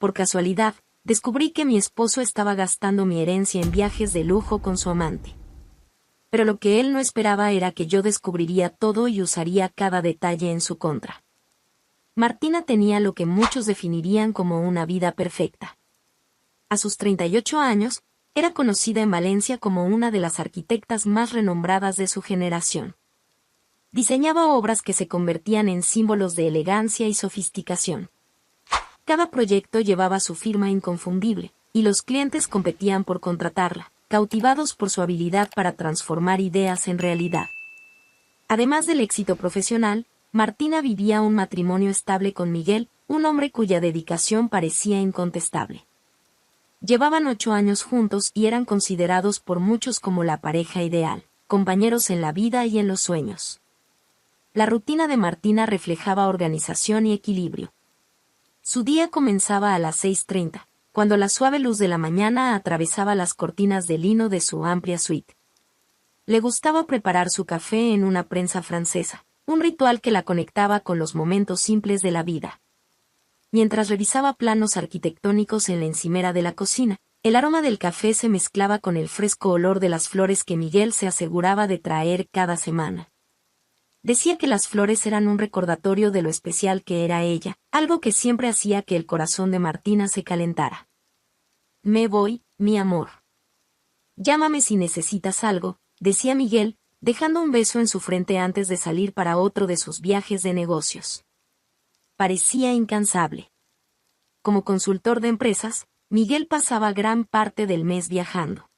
por casualidad, descubrí que mi esposo estaba gastando mi herencia en viajes de lujo con su amante. Pero lo que él no esperaba era que yo descubriría todo y usaría cada detalle en su contra. Martina tenía lo que muchos definirían como una vida perfecta. A sus 38 años, era conocida en Valencia como una de las arquitectas más renombradas de su generación. Diseñaba obras que se convertían en símbolos de elegancia y sofisticación. Cada proyecto llevaba su firma inconfundible, y los clientes competían por contratarla, cautivados por su habilidad para transformar ideas en realidad. Además del éxito profesional, Martina vivía un matrimonio estable con Miguel, un hombre cuya dedicación parecía incontestable. Llevaban 8 años juntos y eran considerados por muchos como la pareja ideal, compañeros en la vida y en los sueños. La rutina de Martina reflejaba organización y equilibrio. Su día comenzaba a las 6:30, cuando la suave luz de la mañana atravesaba las cortinas de lino de su amplia suite. Le gustaba preparar su café en una prensa francesa, un ritual que la conectaba con los momentos simples de la vida. Mientras revisaba planos arquitectónicos en la encimera de la cocina, el aroma del café se mezclaba con el fresco olor de las flores que Miguel se aseguraba de traer cada semana. Decía que las flores eran un recordatorio de lo especial que era ella, algo que siempre hacía que el corazón de Martina se calentara. «Me voy, mi amor. Llámame si necesitas algo», decía Miguel, dejando un beso en su frente antes de salir para otro de sus viajes de negocios. Parecía incansable. Como consultor de empresas, Miguel pasaba gran parte del mes viajando.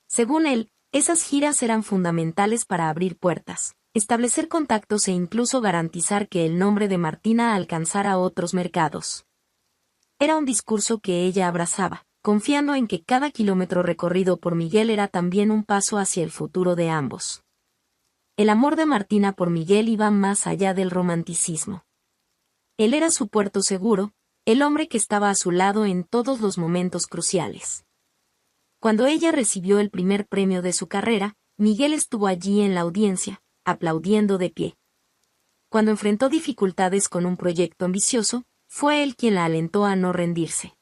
Según él, esas giras eran fundamentales para abrir puertas, establecer contactos e incluso garantizar que el nombre de Martina alcanzara otros mercados. Era un discurso que ella abrazaba, confiando en que cada kilómetro recorrido por Miguel era también un paso hacia el futuro de ambos. El amor de Martina por Miguel iba más allá del romanticismo. Él era su puerto seguro, el hombre que estaba a su lado en todos los momentos cruciales. Cuando ella recibió el primer premio de su carrera, Miguel estuvo allí en la audiencia, aplaudiendo de pie. Cuando enfrentó dificultades con un proyecto ambicioso, fue él quien la alentó a no rendirse.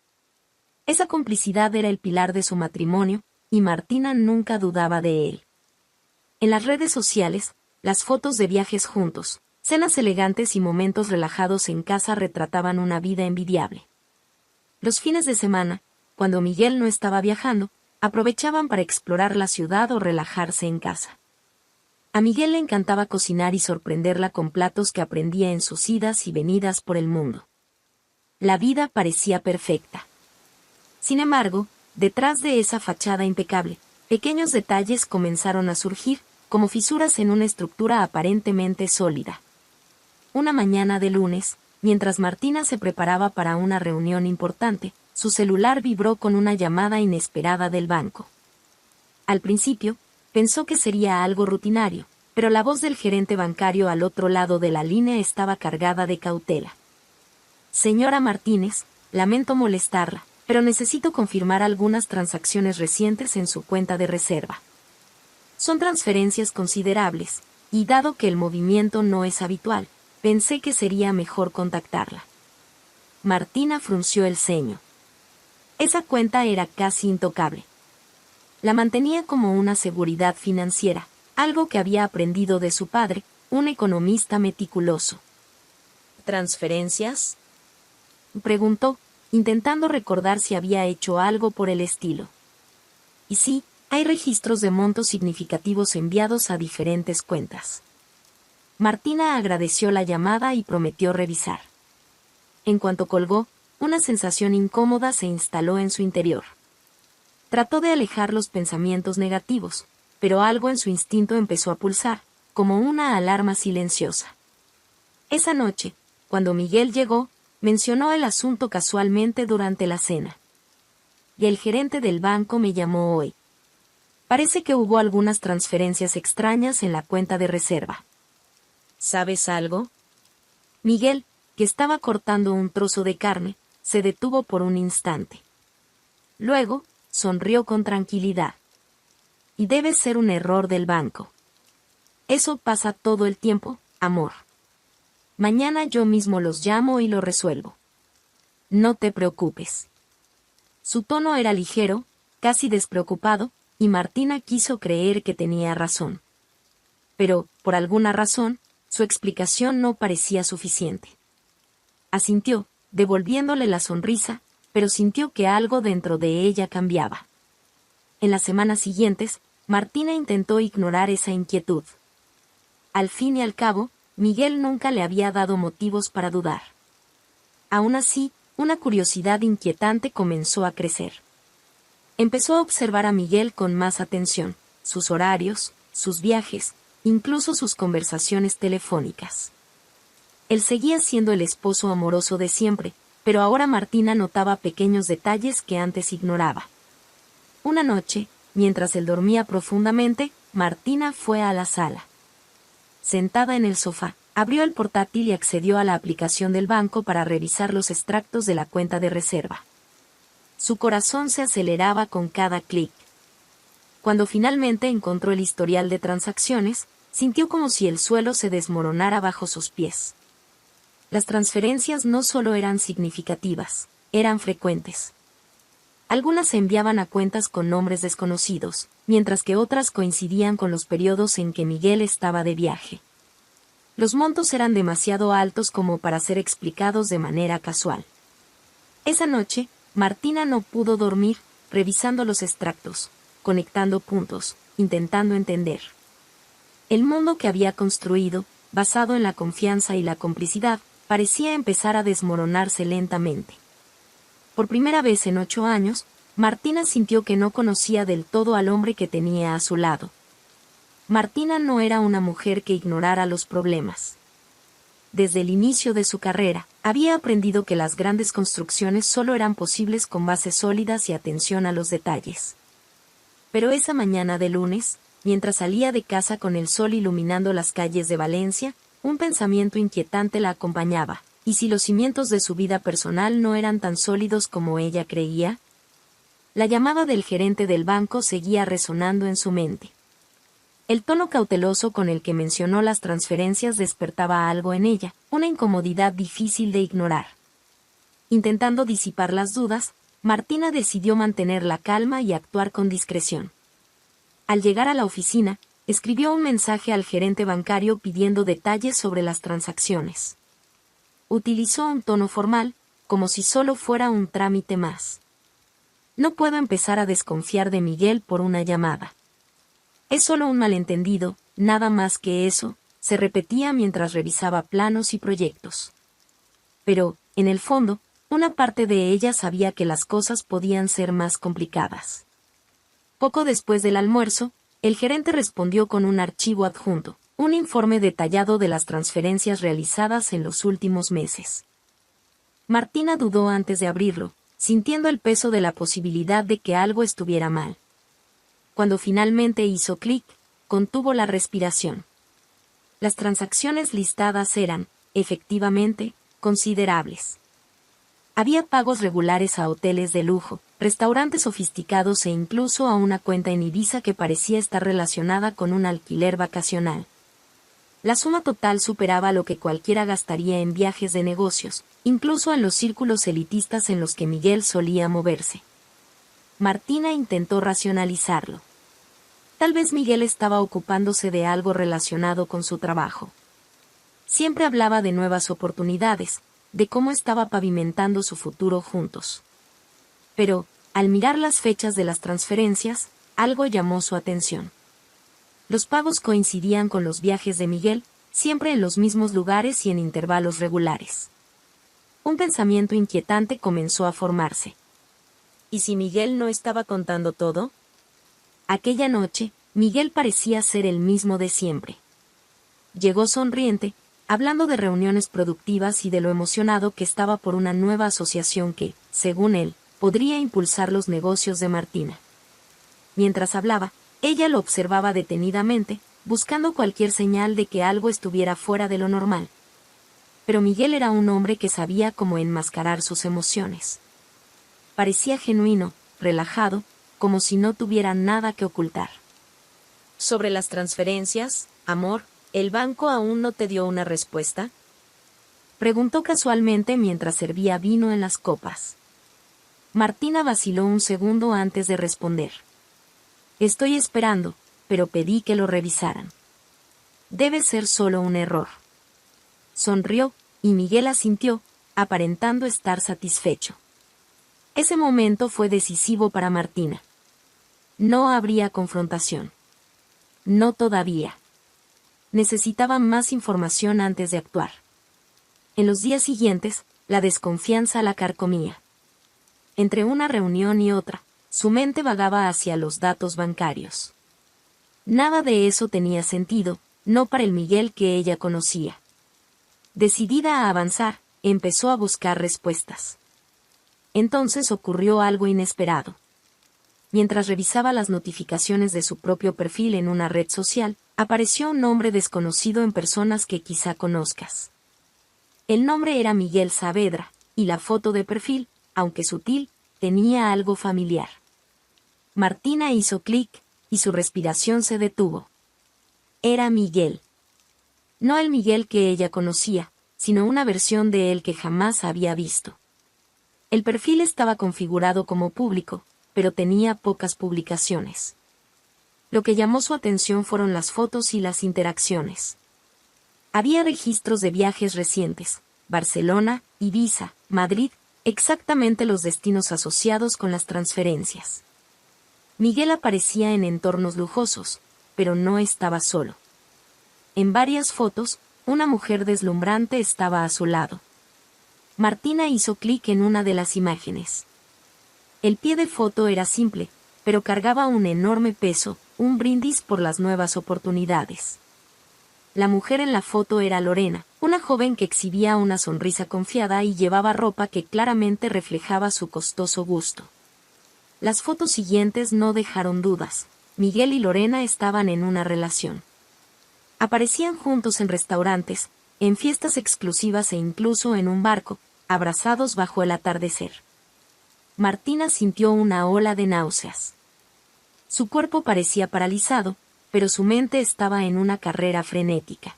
Esa complicidad era el pilar de su matrimonio, y Martina nunca dudaba de él. En las redes sociales, las fotos de viajes juntos, cenas elegantes y momentos relajados en casa retrataban una vida envidiable. Los fines de semana, cuando Miguel no estaba viajando, aprovechaban para explorar la ciudad o relajarse en casa. A Miguel le encantaba cocinar y sorprenderla con platos que aprendía en sus idas y venidas por el mundo. La vida parecía perfecta. Sin embargo, detrás de esa fachada impecable, pequeños detalles comenzaron a surgir, como fisuras en una estructura aparentemente sólida. Una mañana de lunes, mientras Martina se preparaba para una reunión importante, su celular vibró con una llamada inesperada del banco. Al principio, pensó que sería algo rutinario, pero la voz del gerente bancario al otro lado de la línea estaba cargada de cautela. «Señora Martínez, lamento molestarla, pero necesito confirmar algunas transacciones recientes en su cuenta de reserva. Son transferencias considerables, y dado que el movimiento no es habitual, pensé que sería mejor contactarla». Martina frunció el ceño. Esa cuenta era casi intocable. La mantenía como una seguridad financiera, algo que había aprendido de su padre, un economista meticuloso. ¿Transferencias?, preguntó, intentando recordar si había hecho algo por el estilo. Y sí, hay registros de montos significativos enviados a diferentes cuentas. Martina agradeció la llamada y prometió revisar. En cuanto colgó, una sensación incómoda se instaló en su interior. Trató de alejar los pensamientos negativos, pero algo en su instinto empezó a pulsar, como una alarma silenciosa. Esa noche, cuando Miguel llegó, mencionó el asunto casualmente durante la cena. «Y el gerente del banco me llamó hoy. Parece que hubo algunas transferencias extrañas en la cuenta de reserva. ¿Sabes algo?». Miguel, que estaba cortando un trozo de carne, se detuvo por un instante. Luego, sonrió con tranquilidad. «Y debe ser un error del banco. Eso pasa todo el tiempo, amor. Mañana yo mismo los llamo y lo resuelvo». no te preocupes. Su tono era ligero, casi despreocupado, y Martina quiso creer que tenía razón. Pero, por alguna razón, su explicación no parecía suficiente. Asintió, devolviéndole la sonrisa, pero sintió que algo dentro de ella cambiaba. En las semanas siguientes, Martina intentó ignorar esa inquietud. Al fin y al cabo, Miguel nunca le había dado motivos para dudar. Aún así, una curiosidad inquietante comenzó a crecer. Empezó a observar a Miguel con más atención, sus horarios, sus viajes, incluso sus conversaciones telefónicas. Él seguía siendo el esposo amoroso de siempre, pero ahora Martina notaba pequeños detalles que antes ignoraba. Una noche, mientras él dormía profundamente, Martina fue a la sala. Sentada en el sofá, abrió el portátil y accedió a la aplicación del banco para revisar los extractos de la cuenta de reserva. Su corazón se aceleraba con cada clic. Cuando finalmente encontró el historial de transacciones, sintió como si el suelo se desmoronara bajo sus pies. Las transferencias no solo eran significativas, eran frecuentes. Algunas se enviaban a cuentas con nombres desconocidos, mientras que otras coincidían con los periodos en que Miguel estaba de viaje. Los montos eran demasiado altos como para ser explicados de manera casual. Esa noche, Martina no pudo dormir, revisando los extractos, conectando puntos, intentando entender. El mundo que había construido, basado en la confianza y la complicidad, parecía empezar a desmoronarse lentamente. Por primera vez en 8 años, Martina sintió que no conocía del todo al hombre que tenía a su lado. Martina no era una mujer que ignorara los problemas. Desde el inicio de su carrera, había aprendido que las grandes construcciones solo eran posibles con bases sólidas y atención a los detalles. Pero esa mañana de lunes, mientras salía de casa con el sol iluminando las calles de Valencia, un pensamiento inquietante la acompañaba. ¿Y si los cimientos de su vida personal no eran tan sólidos como ella creía? La llamada del gerente del banco seguía resonando en su mente. El tono cauteloso con el que mencionó las transferencias despertaba algo en ella, una incomodidad difícil de ignorar. Intentando disipar las dudas, Martina decidió mantener la calma y actuar con discreción. Al llegar a la oficina, escribió un mensaje al gerente bancario pidiendo detalles sobre las transacciones. Utilizó un tono formal, como si solo fuera un trámite más. No puedo empezar a desconfiar de Miguel por una llamada. Es solo un malentendido, nada más que eso, se repetía mientras revisaba planos y proyectos. Pero, en el fondo, una parte de ella sabía que las cosas podían ser más complicadas. Poco después del almuerzo, el gerente respondió con un archivo adjunto, un informe detallado de las transferencias realizadas en los últimos meses. Martina dudó antes de abrirlo, sintiendo el peso de la posibilidad de que algo estuviera mal. Cuando finalmente hizo clic, contuvo la respiración. Las transacciones listadas eran, efectivamente, considerables. Había pagos regulares a hoteles de lujo, restaurantes sofisticados e incluso a una cuenta en Ibiza que parecía estar relacionada con un alquiler vacacional. La suma total superaba lo que cualquiera gastaría en viajes de negocios, incluso en los círculos elitistas en los que Miguel solía moverse. Martina intentó racionalizarlo. Tal vez Miguel estaba ocupándose de algo relacionado con su trabajo. Siempre hablaba de nuevas oportunidades, de cómo estaba pavimentando su futuro juntos. Pero, al mirar las fechas de las transferencias, algo llamó su atención. Los pagos coincidían con los viajes de Miguel, siempre en los mismos lugares y en intervalos regulares. Un pensamiento inquietante comenzó a formarse. ¿Y si Miguel no estaba contando todo? Aquella noche, Miguel parecía ser el mismo de siempre. Llegó sonriente, hablando de reuniones productivas y de lo emocionado que estaba por una nueva asociación que, según él, podría impulsar los negocios de Martina. Mientras hablaba, ella lo observaba detenidamente, buscando cualquier señal de que algo estuviera fuera de lo normal. Pero Miguel era un hombre que sabía cómo enmascarar sus emociones. Parecía genuino, relajado, como si no tuviera nada que ocultar. Sobre las transferencias, amor, ¿el banco aún no te dio una respuesta? Preguntó casualmente mientras servía vino en las copas. Martina vaciló un segundo antes de responder. Estoy esperando, pero pedí que lo revisaran. Debe ser solo un error. Sonrió, y Miguel asintió, aparentando estar satisfecho. Ese momento fue decisivo para Martina. No habría confrontación. No todavía. Necesitaba más información antes de actuar. En los días siguientes, la desconfianza la carcomía. Entre una reunión y otra, su mente vagaba hacia los datos bancarios. Nada de eso tenía sentido, no para el Miguel que ella conocía. Decidida a avanzar, empezó a buscar respuestas. Entonces ocurrió algo inesperado. Mientras revisaba las notificaciones de su propio perfil en una red social, apareció un nombre desconocido en personas que quizá conozcas. El nombre era Miguel Saavedra, y la foto de perfil, aunque sutil, tenía algo familiar. Martina hizo clic, y su respiración se detuvo. Era Miguel. No el Miguel que ella conocía, sino una versión de él que jamás había visto. El perfil estaba configurado como público, pero tenía pocas publicaciones. Lo que llamó su atención fueron las fotos y las interacciones. Había registros de viajes recientes, Barcelona, Ibiza, Madrid, exactamente los destinos asociados con las transferencias. Miguel aparecía en entornos lujosos, pero no estaba solo. En varias fotos, una mujer deslumbrante estaba a su lado. Martina hizo clic en una de las imágenes. El pie de foto era simple, pero cargaba un enorme peso, un brindis por las nuevas oportunidades. La mujer en la foto era Lorena, una joven que exhibía una sonrisa confiada y llevaba ropa que claramente reflejaba su costoso gusto. Las fotos siguientes no dejaron dudas. Miguel y Lorena estaban en una relación. Aparecían juntos en restaurantes, en fiestas exclusivas e incluso en un barco, abrazados bajo el atardecer. Martina sintió una ola de náuseas. Su cuerpo parecía paralizado, pero su mente estaba en una carrera frenética.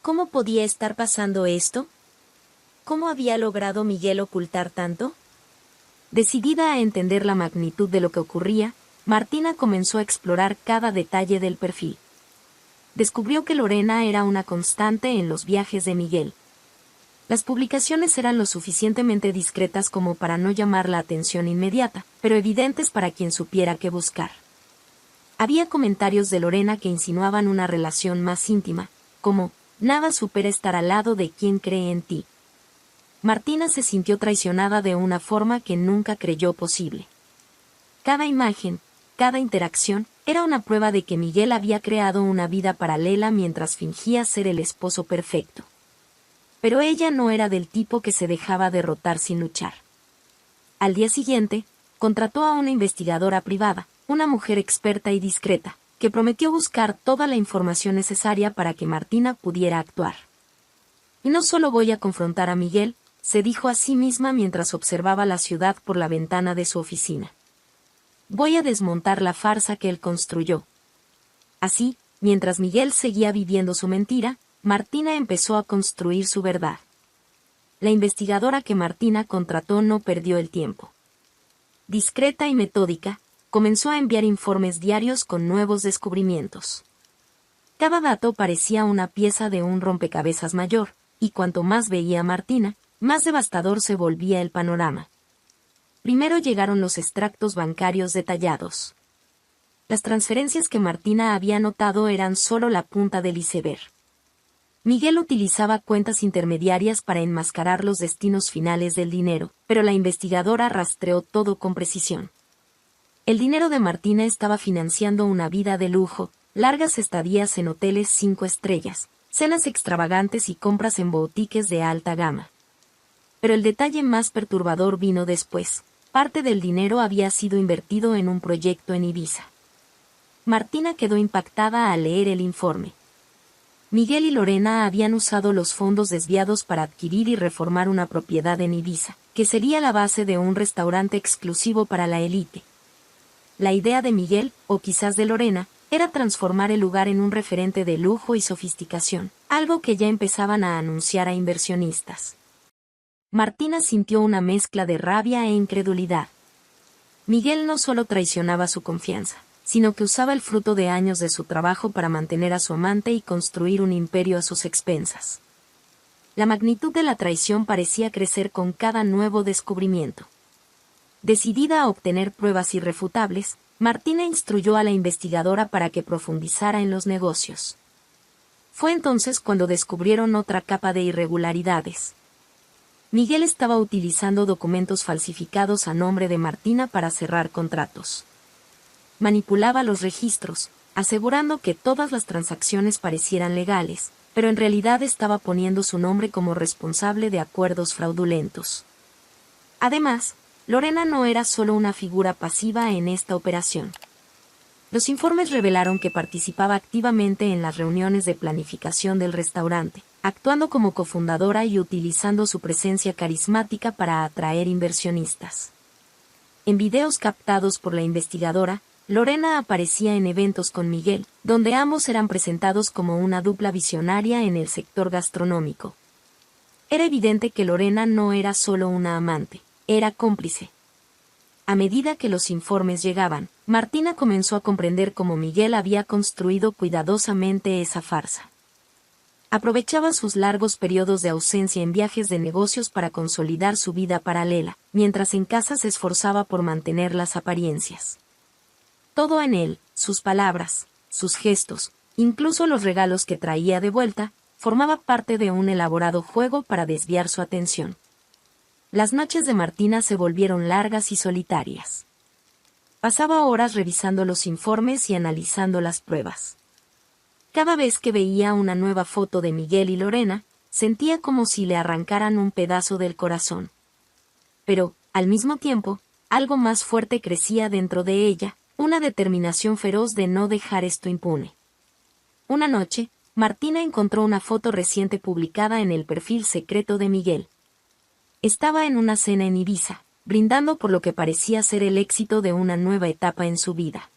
¿Cómo podía estar pasando esto? ¿Cómo había logrado Miguel ocultar tanto? Decidida a entender la magnitud de lo que ocurría, Martina comenzó a explorar cada detalle del perfil. Descubrió que Lorena era una constante en los viajes de Miguel. Las publicaciones eran lo suficientemente discretas como para no llamar la atención inmediata, pero evidentes para quien supiera qué buscar. Había comentarios de Lorena que insinuaban una relación más íntima, como, nada supera estar al lado de quien cree en ti. Martina se sintió traicionada de una forma que nunca creyó posible. Cada imagen, cada interacción, era una prueba de que Miguel había creado una vida paralela mientras fingía ser el esposo perfecto. Pero ella no era del tipo que se dejaba derrotar sin luchar. Al día siguiente, contrató a una investigadora privada, una mujer experta y discreta, que prometió buscar toda la información necesaria para que Martina pudiera actuar. Y no solo voy a confrontar a Miguel, se dijo a sí misma mientras observaba la ciudad por la ventana de su oficina. Voy a desmontar la farsa que él construyó. Así, mientras Miguel seguía viviendo su mentira, Martina empezó a construir su verdad. La investigadora que Martina contrató no perdió el tiempo. Discreta y metódica, comenzó a enviar informes diarios con nuevos descubrimientos. Cada dato parecía una pieza de un rompecabezas mayor, y cuanto más veía Martina, más devastador se volvía el panorama. Primero llegaron los extractos bancarios detallados. Las transferencias que Martina había notado eran solo la punta del iceberg. Miguel utilizaba cuentas intermediarias para enmascarar los destinos finales del dinero, pero la investigadora rastreó todo con precisión. El dinero de Martina estaba financiando una vida de lujo, largas estadías en hoteles 5 estrellas, cenas extravagantes y compras en boutiques de alta gama. Pero el detalle más perturbador vino después. Parte del dinero había sido invertido en un proyecto en Ibiza. Martina quedó impactada al leer el informe. Miguel y Lorena habían usado los fondos desviados para adquirir y reformar una propiedad en Ibiza, que sería la base de un restaurante exclusivo para la élite. La idea de Miguel, o quizás de Lorena, era transformar el lugar en un referente de lujo y sofisticación, algo que ya empezaban a anunciar a inversionistas. Martina sintió una mezcla de rabia e incredulidad. Miguel no solo traicionaba su confianza, sino que usaba el fruto de años de su trabajo para mantener a su amante y construir un imperio a sus expensas. La magnitud de la traición parecía crecer con cada nuevo descubrimiento. Decidida a obtener pruebas irrefutables, Martina instruyó a la investigadora para que profundizara en los negocios. Fue entonces cuando descubrieron otra capa de irregularidades. Miguel estaba utilizando documentos falsificados a nombre de Martina para cerrar contratos. Manipulaba los registros, asegurando que todas las transacciones parecieran legales, pero en realidad estaba poniendo su nombre como responsable de acuerdos fraudulentos. Además, Lorena no era solo una figura pasiva en esta operación. Los informes revelaron que participaba activamente en las reuniones de planificación del restaurante, actuando como cofundadora y utilizando su presencia carismática para atraer inversionistas. En videos captados por la investigadora, Lorena aparecía en eventos con Miguel, donde ambos eran presentados como una dupla visionaria en el sector gastronómico. Era evidente que Lorena no era solo una amante, era cómplice. A medida que los informes llegaban, Martina comenzó a comprender cómo Miguel había construido cuidadosamente esa farsa. Aprovechaba sus largos periodos de ausencia en viajes de negocios para consolidar su vida paralela, mientras en casa se esforzaba por mantener las apariencias. Todo en él, sus palabras, sus gestos, incluso los regalos que traía de vuelta, formaba parte de un elaborado juego para desviar su atención. Las noches de Martina se volvieron largas y solitarias. Pasaba horas revisando los informes y analizando las pruebas. Cada vez que veía una nueva foto de Miguel y Lorena, sentía como si le arrancaran un pedazo del corazón. Pero, al mismo tiempo, algo más fuerte crecía dentro de ella, una determinación feroz de no dejar esto impune. Una noche, Martina encontró una foto reciente publicada en el perfil secreto de Miguel. Estaba en una cena en Ibiza, brindando por lo que parecía ser el éxito de una nueva etapa en su vida.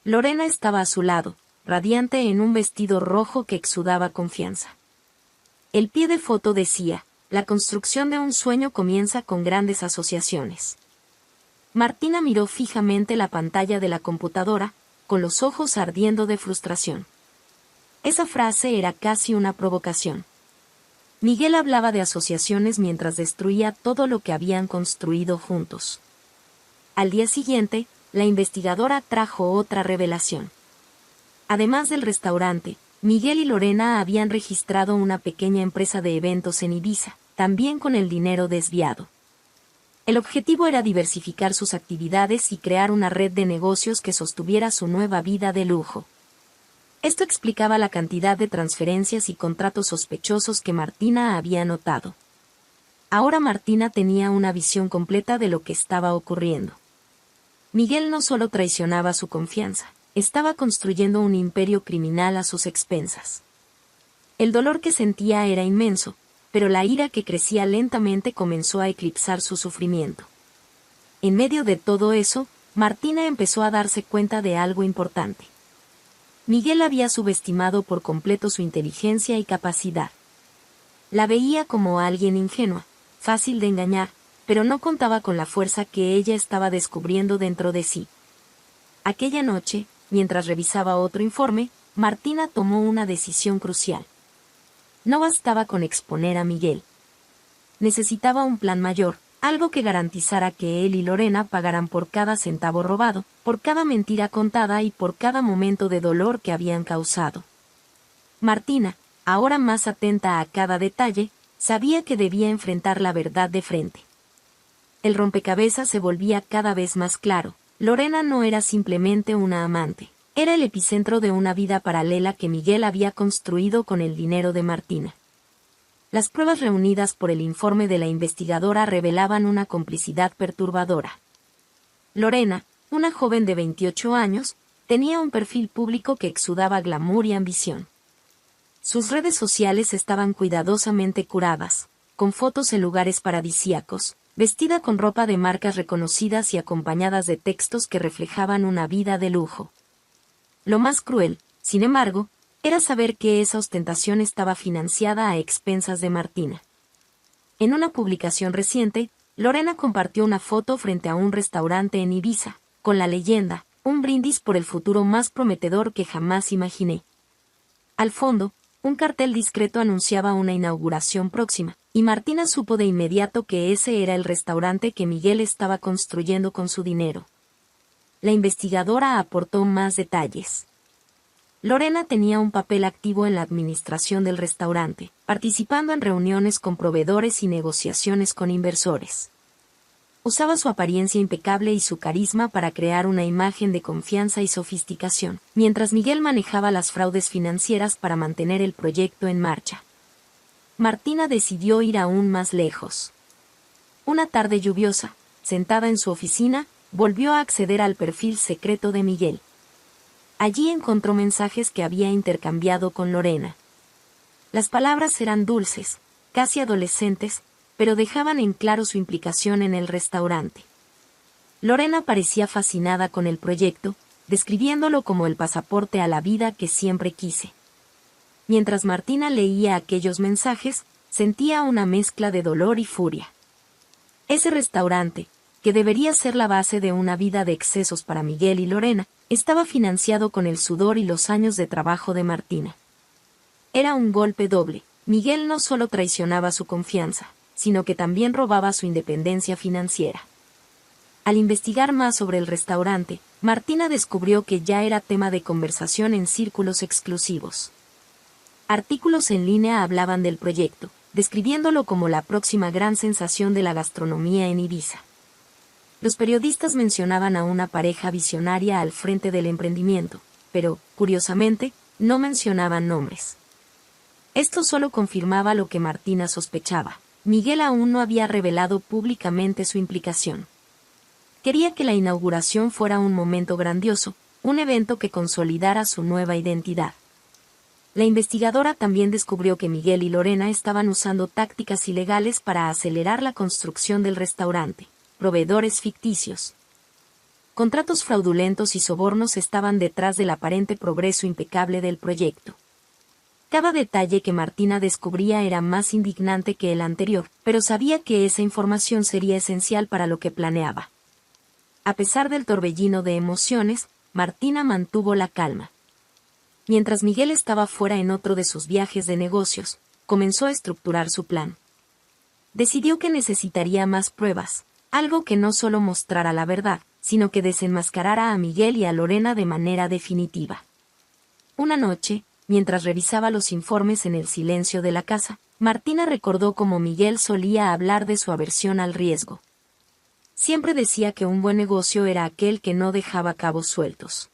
Lorena estaba a su lado, radiante en un vestido rojo que exudaba confianza. El pie de foto decía: la construcción de un sueño comienza con grandes asociaciones. Martina miró fijamente la pantalla de la computadora, con los ojos ardiendo de frustración. Esa frase era casi una provocación. Miguel hablaba de asociaciones mientras destruía todo lo que habían construido juntos. Al día siguiente, la investigadora trajo otra revelación. Además del restaurante, Miguel y Lorena habían registrado una pequeña empresa de eventos en Ibiza, también con el dinero desviado. El objetivo era diversificar sus actividades y crear una red de negocios que sostuviera su nueva vida de lujo. Esto explicaba la cantidad de transferencias y contratos sospechosos que Martina había notado. Ahora Martina tenía una visión completa de lo que estaba ocurriendo. Miguel no solo traicionaba su confianza, estaba construyendo un imperio criminal a sus expensas. El dolor que sentía era inmenso, pero la ira que crecía lentamente comenzó a eclipsar su sufrimiento. En medio de todo eso, Martina empezó a darse cuenta de algo importante. Miguel había subestimado por completo su inteligencia y capacidad. La veía como alguien ingenua, fácil de engañar, pero no contaba con la fuerza que ella estaba descubriendo dentro de sí. Aquella noche, mientras revisaba otro informe, Martina tomó una decisión crucial. No bastaba con exponer a Miguel. Necesitaba un plan mayor, algo que garantizara que él y Lorena pagaran por cada centavo robado, por cada mentira contada y por cada momento de dolor que habían causado. Martina, ahora más atenta a cada detalle, sabía que debía enfrentar la verdad de frente. El rompecabezas se volvía cada vez más claro. Lorena no era simplemente una amante. Era el epicentro de una vida paralela que Miguel había construido con el dinero de Martina. Las pruebas reunidas por el informe de la investigadora revelaban una complicidad perturbadora. Lorena, una joven de 28 años, tenía un perfil público que exudaba glamour y ambición. Sus redes sociales estaban cuidadosamente curadas, con fotos en lugares paradisíacos, vestida con ropa de marcas reconocidas y acompañadas de textos que reflejaban una vida de lujo. Lo más cruel, sin embargo, era saber que esa ostentación estaba financiada a expensas de Martina. En una publicación reciente, Lorena compartió una foto frente a un restaurante en Ibiza, con la leyenda, un brindis por el futuro más prometedor que jamás imaginé. Al fondo, un cartel discreto anunciaba una inauguración próxima, y Martina supo de inmediato que ese era el restaurante que Miguel estaba construyendo con su dinero. La investigadora aportó más detalles. Lorena tenía un papel activo en la administración del restaurante, participando en reuniones con proveedores y negociaciones con inversores. Usaba su apariencia impecable y su carisma para crear una imagen de confianza y sofisticación, mientras Miguel manejaba las fraudes financieras para mantener el proyecto en marcha. Martina decidió ir aún más lejos. Una tarde lluviosa, sentada en su oficina, volvió a acceder al perfil secreto de Miguel. Allí encontró mensajes que había intercambiado con Lorena. Las palabras eran dulces, casi adolescentes, pero dejaban en claro su implicación en el restaurante. Lorena parecía fascinada con el proyecto, describiéndolo como el pasaporte a la vida que siempre quise. Mientras Martina leía aquellos mensajes, sentía una mezcla de dolor y furia. Ese restaurante, que debería ser la base de una vida de excesos para Miguel y Lorena, estaba financiado con el sudor y los años de trabajo de Martina. Era un golpe doble. Miguel no solo traicionaba su confianza, sino que también robaba su independencia financiera. Al investigar más sobre el restaurante, Martina descubrió que ya era tema de conversación en círculos exclusivos. Artículos en línea hablaban del proyecto, describiéndolo como la próxima gran sensación de la gastronomía en Ibiza. Los periodistas mencionaban a una pareja visionaria al frente del emprendimiento, pero, curiosamente, no mencionaban nombres. Esto solo confirmaba lo que Martina sospechaba. Miguel aún no había revelado públicamente su implicación. Quería que la inauguración fuera un momento grandioso, un evento que consolidara su nueva identidad. La investigadora también descubrió que Miguel y Lorena estaban usando tácticas ilegales para acelerar la construcción del restaurante. Proveedores ficticios. Contratos fraudulentos y sobornos estaban detrás del aparente progreso impecable del proyecto. Cada detalle que Martina descubría era más indignante que el anterior, pero sabía que esa información sería esencial para lo que planeaba. A pesar del torbellino de emociones, Martina mantuvo la calma. Mientras Miguel estaba fuera en otro de sus viajes de negocios, comenzó a estructurar su plan. Decidió que necesitaría más pruebas, algo que no solo mostrara la verdad, sino que desenmascarara a Miguel y a Lorena de manera definitiva. Una noche, mientras revisaba los informes en el silencio de la casa, Martina recordó cómo Miguel solía hablar de su aversión al riesgo. Siempre decía que un buen negocio era aquel que no dejaba cabos sueltos.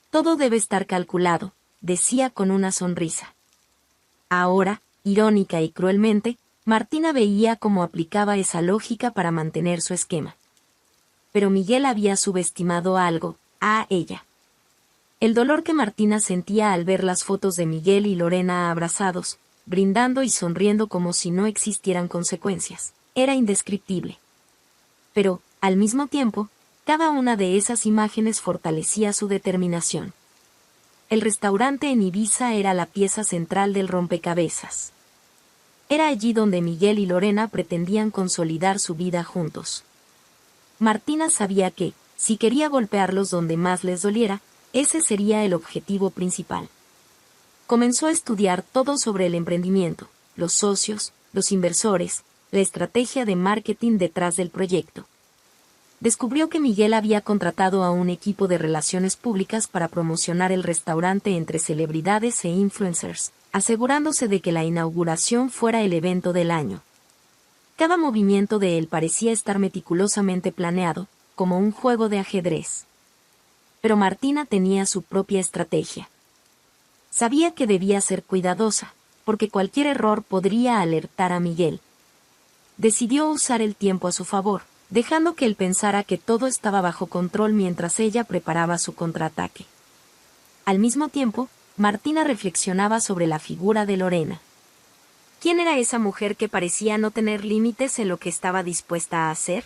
Todo debe estar calculado, decía con una sonrisa. Ahora, irónica y cruelmente, Martina veía cómo aplicaba esa lógica para mantener su esquema. Pero Miguel había subestimado algo, a ella. El dolor que Martina sentía al ver las fotos de Miguel y Lorena abrazados, brindando y sonriendo como si no existieran consecuencias, era indescriptible. Pero, al mismo tiempo, cada una de esas imágenes fortalecía su determinación. El restaurante en Ibiza era la pieza central del rompecabezas. Era allí donde Miguel y Lorena pretendían consolidar su vida juntos. Martina sabía que, si quería golpearlos donde más les doliera, ese sería el objetivo principal. Comenzó a estudiar todo sobre el emprendimiento, los socios, los inversores, la estrategia de marketing detrás del proyecto. Descubrió que Miguel había contratado a un equipo de relaciones públicas para promocionar el restaurante entre celebridades e influencers, asegurándose de que la inauguración fuera el evento del año. Cada movimiento de él parecía estar meticulosamente planeado, como un juego de ajedrez. Pero Martina tenía su propia estrategia. Sabía que debía ser cuidadosa, porque cualquier error podría alertar a Miguel. Decidió usar el tiempo a su favor, dejando que él pensara que todo estaba bajo control mientras ella preparaba su contraataque. Al mismo tiempo, Martina reflexionaba sobre la figura de Lorena. ¿Quién era esa mujer que parecía no tener límites en lo que estaba dispuesta a hacer?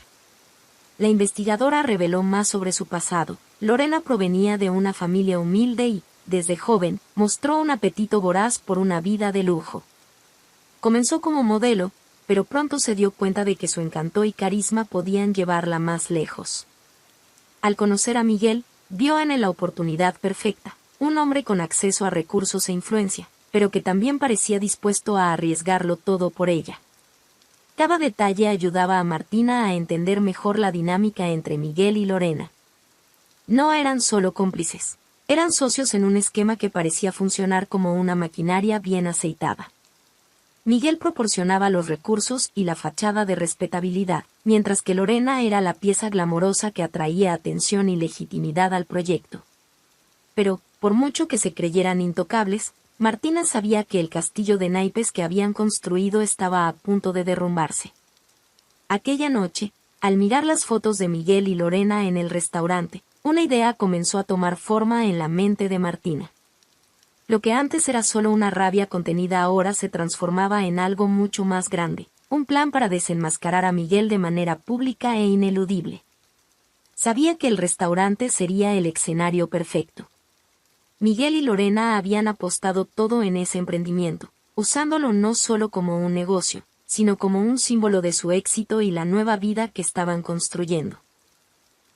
La investigadora reveló más sobre su pasado. Lorena provenía de una familia humilde y, desde joven, mostró un apetito voraz por una vida de lujo. Comenzó como modelo, pero pronto se dio cuenta de que su encanto y carisma podían llevarla más lejos. Al conocer a Miguel, vio en él la oportunidad perfecta, un hombre con acceso a recursos e influencia, pero que también parecía dispuesto a arriesgarlo todo por ella. Cada detalle ayudaba a Martina a entender mejor la dinámica entre Miguel y Lorena. No eran solo cómplices, eran socios en un esquema que parecía funcionar como una maquinaria bien aceitada. Miguel proporcionaba los recursos y la fachada de respetabilidad, mientras que Lorena era la pieza glamorosa que atraía atención y legitimidad al proyecto. Pero, por mucho que se creyeran intocables, Martina sabía que el castillo de naipes que habían construido estaba a punto de derrumbarse. Aquella noche, al mirar las fotos de Miguel y Lorena en el restaurante, una idea comenzó a tomar forma en la mente de Martina. Lo que antes era solo una rabia contenida ahora se transformaba en algo mucho más grande, un plan para desenmascarar a Miguel de manera pública e ineludible. Sabía que el restaurante sería el escenario perfecto. Miguel y Lorena habían apostado todo en ese emprendimiento, usándolo no solo como un negocio, sino como un símbolo de su éxito y la nueva vida que estaban construyendo.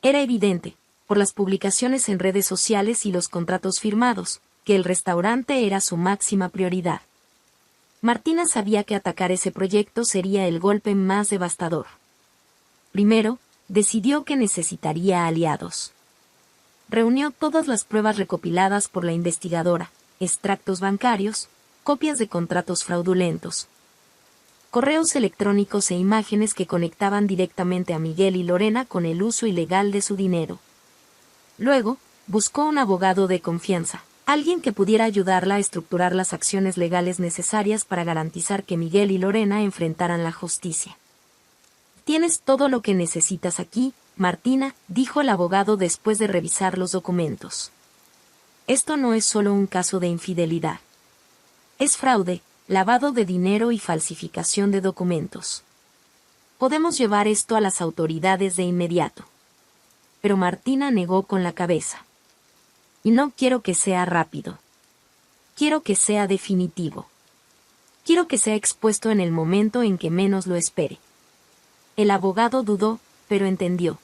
Era evidente, por las publicaciones en redes sociales y los contratos firmados, que el restaurante era su máxima prioridad. Martina sabía que atacar ese proyecto sería el golpe más devastador. Primero, decidió que necesitaría aliados. Reunió todas las pruebas recopiladas por la investigadora, extractos bancarios, copias de contratos fraudulentos, correos electrónicos e imágenes que conectaban directamente a Miguel y Lorena con el uso ilegal de su dinero. Luego, buscó un abogado de confianza, alguien que pudiera ayudarla a estructurar las acciones legales necesarias para garantizar que Miguel y Lorena enfrentaran la justicia. «Tienes todo lo que necesitas aquí, Martina», dijo el abogado después de revisar los documentos. «Esto no es solo un caso de infidelidad. Es fraude, lavado de dinero y falsificación de documentos. Podemos llevar esto a las autoridades de inmediato». Pero Martina negó con la cabeza. «Y no quiero que sea rápido. Quiero que sea definitivo. Quiero que sea expuesto en el momento en que menos lo espere». El abogado dudó, pero entendió.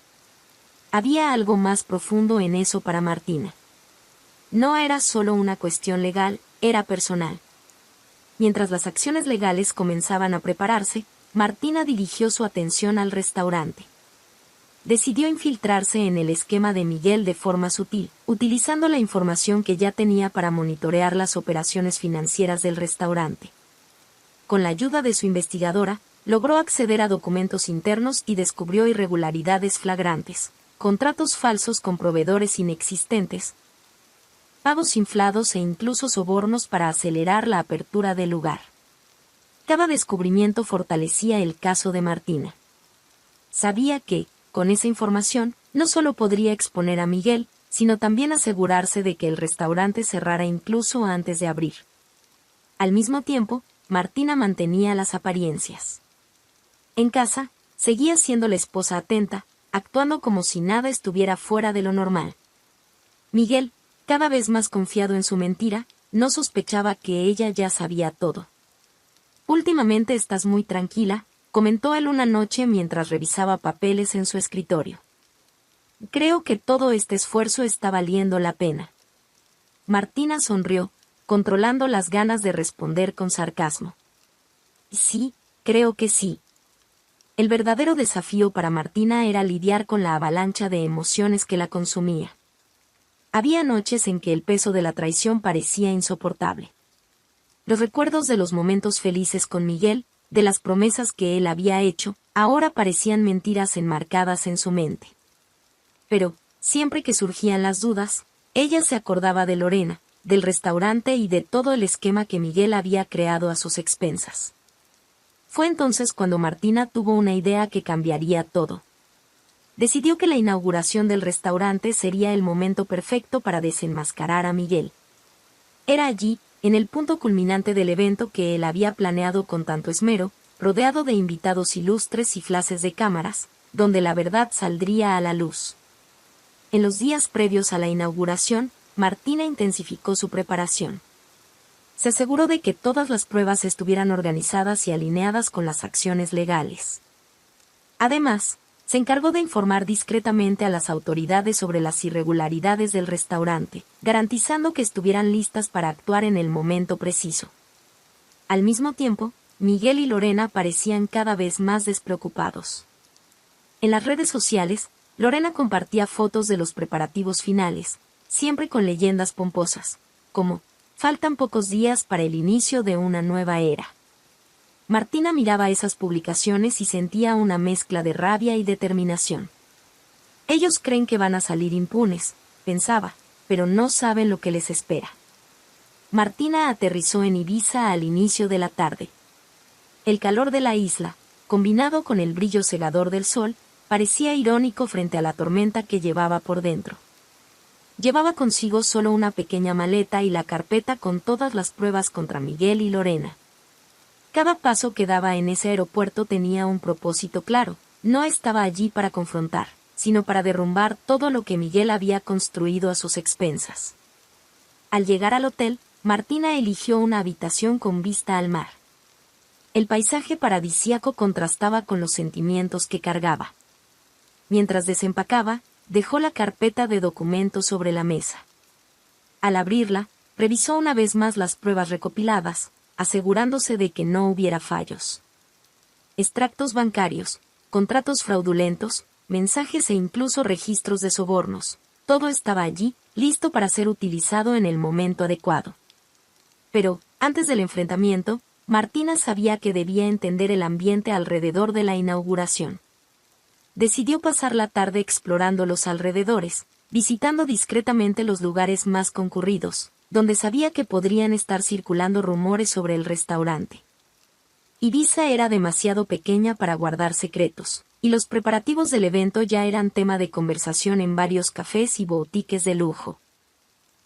Había algo más profundo en eso para Martina. No era solo una cuestión legal, era personal. Mientras las acciones legales comenzaban a prepararse, Martina dirigió su atención al restaurante. Decidió infiltrarse en el esquema de Miguel de forma sutil, utilizando la información que ya tenía para monitorear las operaciones financieras del restaurante. Con la ayuda de su investigadora, logró acceder a documentos internos y descubrió irregularidades flagrantes, contratos falsos con proveedores inexistentes, pagos inflados e incluso sobornos para acelerar la apertura del lugar. Cada descubrimiento fortalecía el caso de Martina. Sabía que, con esa información, no solo podría exponer a Miguel, sino también asegurarse de que el restaurante cerrara incluso antes de abrir. Al mismo tiempo, Martina mantenía las apariencias. En casa, seguía siendo la esposa atenta, actuando como si nada estuviera fuera de lo normal. Miguel, cada vez más confiado en su mentira, no sospechaba que ella ya sabía todo. «Últimamente estás muy tranquila», comentó él una noche mientras revisaba papeles en su escritorio. «Creo que todo este esfuerzo está valiendo la pena». Martina sonrió, controlando las ganas de responder con sarcasmo. «Sí, creo que sí». El verdadero desafío para Martina era lidiar con la avalancha de emociones que la consumía. Había noches en que el peso de la traición parecía insoportable. Los recuerdos de los momentos felices con Miguel, de las promesas que él había hecho, ahora parecían mentiras enmarcadas en su mente. Pero, siempre que surgían las dudas, ella se acordaba de Lorena, del restaurante y de todo el esquema que Miguel había creado a sus expensas. Fue entonces cuando Martina tuvo una idea que cambiaría todo. Decidió que la inauguración del restaurante sería el momento perfecto para desenmascarar a Miguel. Era allí, en el punto culminante del evento que él había planeado con tanto esmero, rodeado de invitados ilustres y flashes de cámaras, donde la verdad saldría a la luz. En los días previos a la inauguración, Martina intensificó su preparación. Se aseguró de que todas las pruebas estuvieran organizadas y alineadas con las acciones legales. Además, se encargó de informar discretamente a las autoridades sobre las irregularidades del restaurante, garantizando que estuvieran listas para actuar en el momento preciso. Al mismo tiempo, Miguel y Lorena parecían cada vez más despreocupados. En las redes sociales, Lorena compartía fotos de los preparativos finales, siempre con leyendas pomposas, como «Faltan pocos días para el inicio de una nueva era». Martina miraba esas publicaciones y sentía una mezcla de rabia y determinación. Ellos creen que van a salir impunes, pensaba, pero no saben lo que les espera. Martina aterrizó en Ibiza al inicio de la tarde. El calor de la isla, combinado con el brillo cegador del sol, parecía irónico frente a la tormenta que llevaba por dentro. Llevaba consigo solo una pequeña maleta y la carpeta con todas las pruebas contra Miguel y Lorena. Cada paso que daba en ese aeropuerto tenía un propósito claro. No estaba allí para confrontar, sino para derrumbar todo lo que Miguel había construido a sus expensas. Al llegar al hotel, Martina eligió una habitación con vista al mar. El paisaje paradisíaco contrastaba con los sentimientos que cargaba. Mientras desempacaba, dejó la carpeta de documentos sobre la mesa. Al abrirla, revisó una vez más las pruebas recopiladas, asegurándose de que no hubiera fallos. Extractos bancarios, contratos fraudulentos, mensajes e incluso registros de sobornos. Todo estaba allí, listo para ser utilizado en el momento adecuado. Pero, antes del enfrentamiento, Martina sabía que debía entender el ambiente alrededor de la inauguración. Decidió pasar la tarde explorando los alrededores, visitando discretamente los lugares más concurridos, donde sabía que podrían estar circulando rumores sobre el restaurante. Ibiza era demasiado pequeña para guardar secretos, y los preparativos del evento ya eran tema de conversación en varios cafés y boutiques de lujo.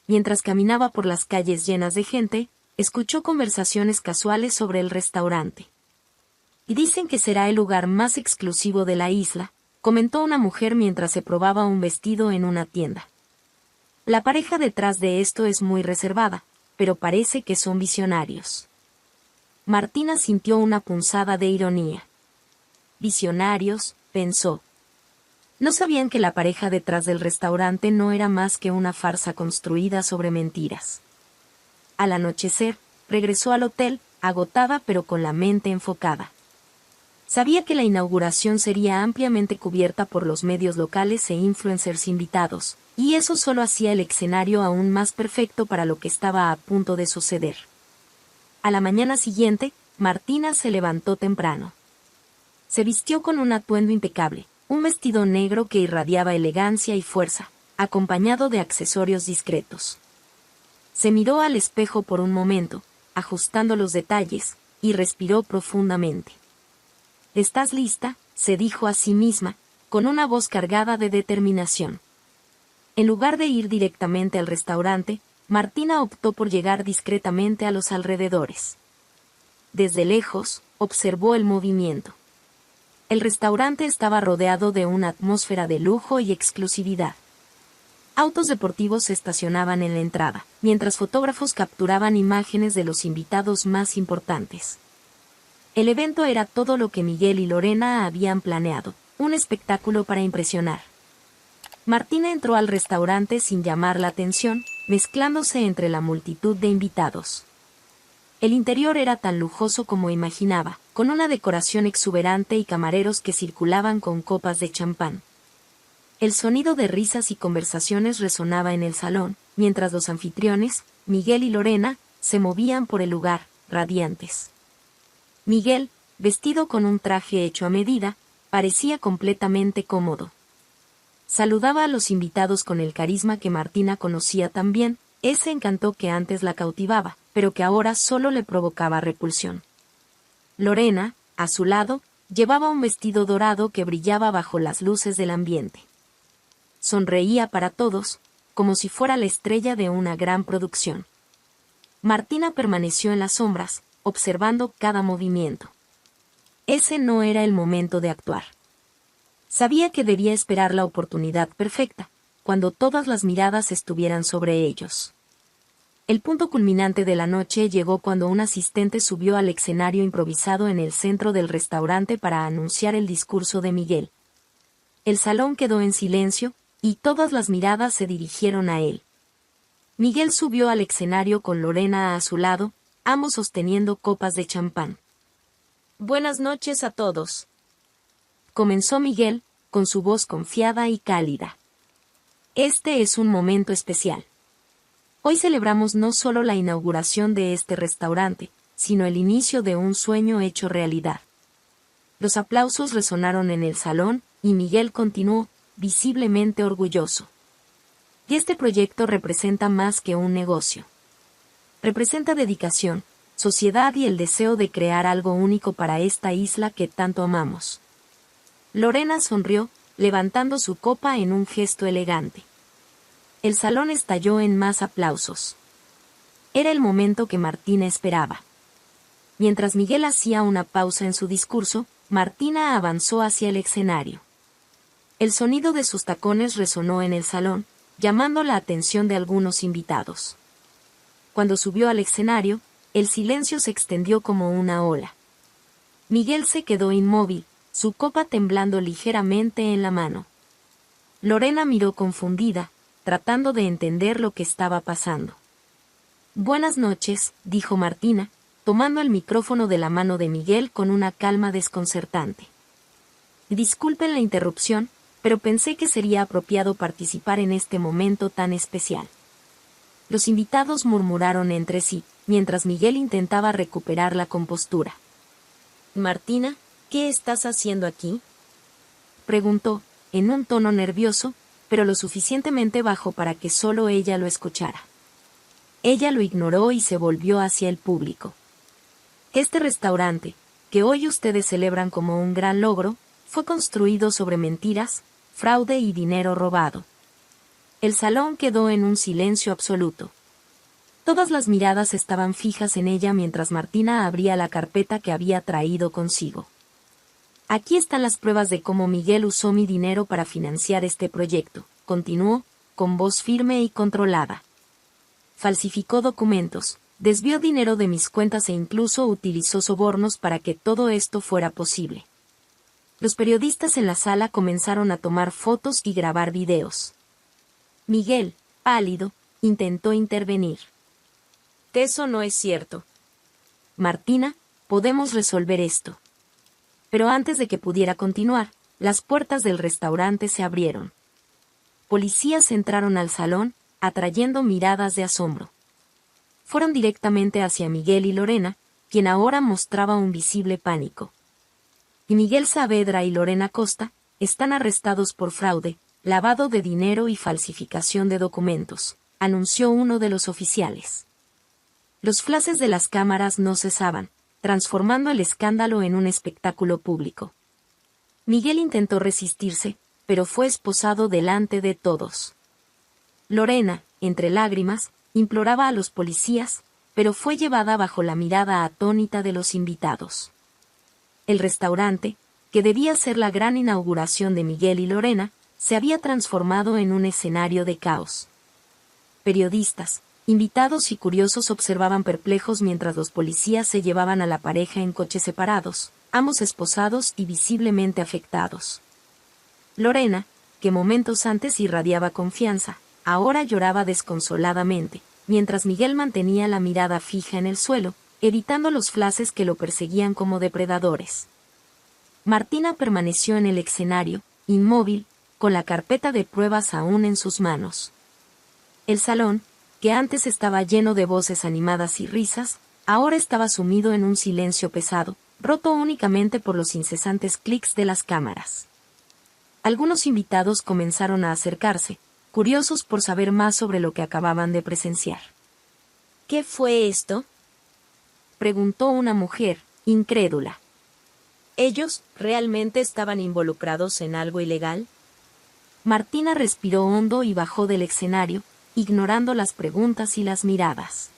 Mientras caminaba por las calles llenas de gente, escuchó conversaciones casuales sobre el restaurante. Y dicen que será el lugar más exclusivo de la isla, comentó una mujer mientras se probaba un vestido en una tienda. La pareja detrás de esto es muy reservada, pero parece que son visionarios. Martina sintió una punzada de ironía. Visionarios, pensó. ¿No sabían que la pareja detrás del restaurante no era más que una farsa construida sobre mentiras? Al anochecer, regresó al hotel, agotada pero con la mente enfocada. Sabía que la inauguración sería ampliamente cubierta por los medios locales e influencers invitados, y eso solo hacía el escenario aún más perfecto para lo que estaba a punto de suceder. A la mañana siguiente, Martina se levantó temprano. Se vistió con un atuendo impecable, un vestido negro que irradiaba elegancia y fuerza, acompañado de accesorios discretos. Se miró al espejo por un momento, ajustando los detalles, y respiró profundamente. «¿Estás lista?», se dijo a sí misma, con una voz cargada de determinación. En lugar de ir directamente al restaurante, Martina optó por llegar discretamente a los alrededores. Desde lejos, observó el movimiento. El restaurante estaba rodeado de una atmósfera de lujo y exclusividad. Autos deportivos se estacionaban en la entrada, mientras fotógrafos capturaban imágenes de los invitados más importantes. El evento era todo lo que Miguel y Lorena habían planeado, un espectáculo para impresionar. Martina entró al restaurante sin llamar la atención, mezclándose entre la multitud de invitados. El interior era tan lujoso como imaginaba, con una decoración exuberante y camareros que circulaban con copas de champán. El sonido de risas y conversaciones resonaba en el salón, mientras los anfitriones, Miguel y Lorena, se movían por el lugar, radiantes. Miguel, vestido con un traje hecho a medida, parecía completamente cómodo. Saludaba a los invitados con el carisma que Martina conocía tan bien, ese encanto que antes la cautivaba, pero que ahora solo le provocaba repulsión. Lorena, a su lado, llevaba un vestido dorado que brillaba bajo las luces del ambiente. Sonreía para todos, como si fuera la estrella de una gran producción. Martina permaneció en las sombras, observando cada movimiento. Ese no era el momento de actuar. Sabía que debía esperar la oportunidad perfecta, cuando todas las miradas estuvieran sobre ellos. El punto culminante de la noche llegó cuando un asistente subió al escenario improvisado en el centro del restaurante para anunciar el discurso de Miguel. El salón quedó en silencio, y todas las miradas se dirigieron a él. Miguel subió al escenario con Lorena a su lado, ambos sosteniendo copas de champán. «Buenas noches a todos», comenzó Miguel, con su voz confiada y cálida. «Este es un momento especial. Hoy celebramos no solo la inauguración de este restaurante, sino el inicio de un sueño hecho realidad». Los aplausos resonaron en el salón, y Miguel continuó, visiblemente orgulloso. «Y este proyecto representa más que un negocio. Representa dedicación, sociedad y el deseo de crear algo único para esta isla que tanto amamos». Lorena sonrió, levantando su copa en un gesto elegante. El salón estalló en más aplausos. Era el momento que Martina esperaba. Mientras Miguel hacía una pausa en su discurso, Martina avanzó hacia el escenario. El sonido de sus tacones resonó en el salón, llamando la atención de algunos invitados. Cuando subió al escenario, el silencio se extendió como una ola. Miguel se quedó inmóvil, su copa temblando ligeramente en la mano. Lorena miró confundida, tratando de entender lo que estaba pasando. «Buenas noches», dijo Martina, tomando el micrófono de la mano de Miguel con una calma desconcertante. «Disculpen la interrupción, pero pensé que sería apropiado participar en este momento tan especial». Los invitados murmuraron entre sí, mientras Miguel intentaba recuperar la compostura. «Martina, ¿qué estás haciendo aquí?», preguntó, en un tono nervioso, pero lo suficientemente bajo para que solo ella lo escuchara. Ella lo ignoró y se volvió hacia el público. «Este restaurante, que hoy ustedes celebran como un gran logro, fue construido sobre mentiras, fraude y dinero robado». El salón quedó en un silencio absoluto. Todas las miradas estaban fijas en ella mientras Martina abría la carpeta que había traído consigo. «Aquí están las pruebas de cómo Miguel usó mi dinero para financiar este proyecto», continuó, con voz firme y controlada. «Falsificó documentos, desvió dinero de mis cuentas e incluso utilizó sobornos para que todo esto fuera posible». Los periodistas en la sala comenzaron a tomar fotos y grabar videos. Miguel, pálido, intentó intervenir. «Eso no es cierto». «Martina, podemos resolver esto». Pero antes de que pudiera continuar, las puertas del restaurante se abrieron. Policías entraron al salón, atrayendo miradas de asombro. Fueron directamente hacia Miguel y Lorena, quien ahora mostraba un visible pánico. «Y Miguel Saavedra y Lorena Costa están arrestados por fraude, lavado de dinero y falsificación de documentos», anunció uno de los oficiales. Los flashes de las cámaras no cesaban, transformando el escándalo en un espectáculo público. Miguel intentó resistirse, pero fue esposado delante de todos. Lorena, entre lágrimas, imploraba a los policías, pero fue llevada bajo la mirada atónita de los invitados. El restaurante, que debía ser la gran inauguración de Miguel y Lorena, se había transformado en un escenario de caos. Periodistas, invitados y curiosos observaban perplejos mientras los policías se llevaban a la pareja en coches separados, ambos esposados y visiblemente afectados. Lorena, que momentos antes irradiaba confianza, ahora lloraba desconsoladamente, mientras Miguel mantenía la mirada fija en el suelo, evitando los flashes que lo perseguían como depredadores. Martina permaneció en el escenario, inmóvil, con la carpeta de pruebas aún en sus manos. El salón, que antes estaba lleno de voces animadas y risas, ahora estaba sumido en un silencio pesado, roto únicamente por los incesantes clics de las cámaras. Algunos invitados comenzaron a acercarse, curiosos por saber más sobre lo que acababan de presenciar. «¿Qué fue esto?», preguntó una mujer, incrédula. «¿Ellos realmente estaban involucrados en algo ilegal?». Martina respiró hondo y bajó del escenario, ignorando las preguntas y las miradas.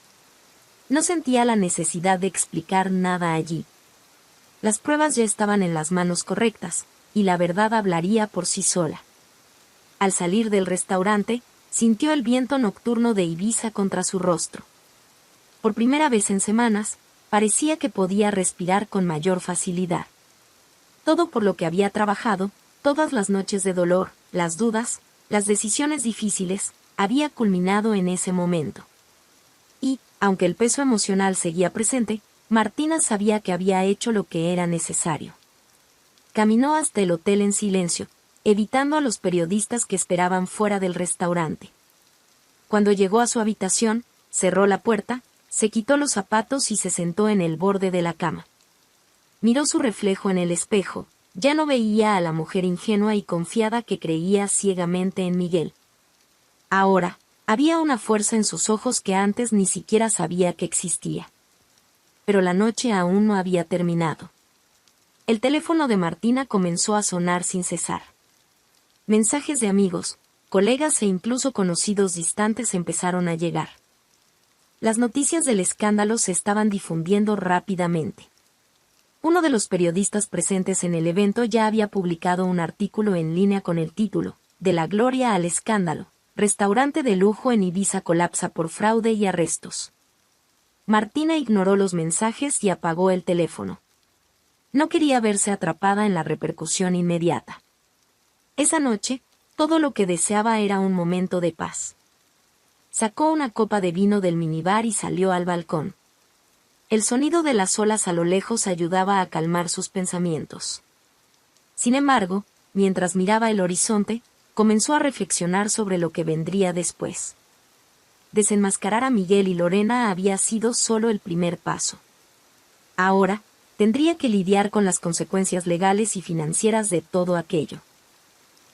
No sentía la necesidad de explicar nada allí. Las pruebas ya estaban en las manos correctas, y la verdad hablaría por sí sola. al salir del restaurante, sintió el viento nocturno de Ibiza contra su rostro. Por primera vez en semanas, parecía que podía respirar con mayor facilidad. Todo por lo que había trabajado, todas las noches de dolor, las dudas, las decisiones difíciles, había culminado en ese momento. Y, aunque el peso emocional seguía presente, Martina sabía que había hecho lo que era necesario. Caminó hasta el hotel en silencio, evitando a los periodistas que esperaban fuera del restaurante. Cuando llegó a su habitación, cerró la puerta, se quitó los zapatos y se sentó en el borde de la cama. Miró su reflejo en el espejo, ya no veía a la mujer ingenua y confiada que creía ciegamente en Miguel. Ahora, había una fuerza en sus ojos que antes ni siquiera sabía que existía. Pero la noche aún no había terminado. El teléfono de Martina comenzó a sonar sin cesar. Mensajes de amigos, colegas e incluso conocidos distantes empezaron a llegar. Las noticias del escándalo se estaban difundiendo rápidamente. Uno de los periodistas presentes en el evento ya había publicado un artículo en línea con el título, "De la gloria al escándalo, restaurante de lujo en Ibiza colapsa por fraude y arrestos". Martina ignoró los mensajes y apagó el teléfono. No quería verse atrapada en la repercusión inmediata. Esa noche, todo lo que deseaba era un momento de paz. Sacó una copa de vino del minibar y salió al balcón. El sonido de las olas a lo lejos ayudaba a calmar sus pensamientos. Sin embargo, mientras miraba el horizonte, comenzó a reflexionar sobre lo que vendría después. Desenmascarar a Miguel y Lorena había sido solo el primer paso. Ahora, tendría que lidiar con las consecuencias legales y financieras de todo aquello.